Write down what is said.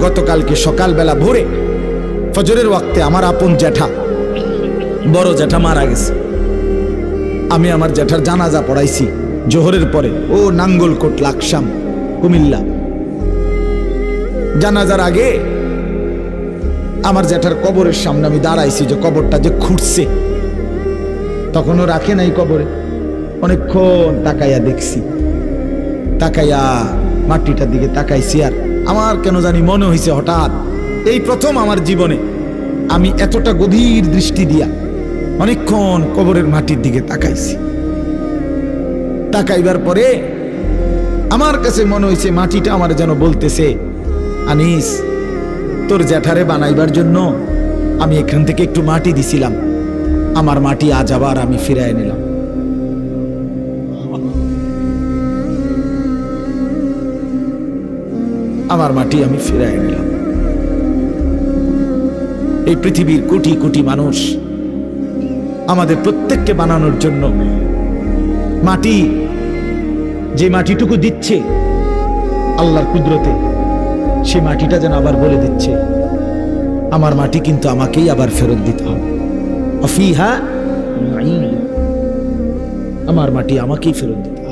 গতকালকে সকালবেলা ভোরে ফজরের ওয়াক্তে আমার আপন জ্যাঠা, বড় জ্যাঠা মারা গেছে। আমি আমার জ্যাঠার জানাজা পড়াইছি জোহরের পরে, ও নাঙ্গলকোট লাকসাম কুমিল্লা। জানাজার আগে আমার জ্যাঠার কবরের সামনে আমি দাঁড়াইছি, যে কবরটা যে খুঁড়ছে, তখনও রাখে নাই কবরে। অনেকক্ষণ তাকাইয়া দেখছি, তাকাইয়া মাটিটার দিকে তাকাইছি, আর আমার কেন জানি মনে হয়েছে হঠাৎ এই প্রথম আমার জীবনে আমি এতটা গভীর দৃষ্টি দিয়া অনেকক্ষণ কবরের মাটির দিকে তাকাইছি। তাকাইবার পরে আমার কাছে মনে হয়েছে মাটিটা আমার যেন বলতেছে, আনিস, তোর জ্যাঠারে বানাইবার জন্য আমি এখান থেকে একটু মাটি দিছিলাম, আমার মাটি আজ আবার আমি ফিরায় নিলাম। আমার মাটি আমি ফিরায় নিলাম। এই পৃথিবীর কোটি কোটি মানুষ আমাদের প্রত্যেককে বানানোর জন্য মাটি, যে মাটিটুকু দিচ্ছে আল্লাহর কুদরতে, সে মাটিটা যেন আবার বলে দিচ্ছে, আমার মাটি কিন্তু আমাকেই আবার ফেরত দিতে হবে। অফিহা, আমার মাটি আমাকেই ফেরত দিতে হবে।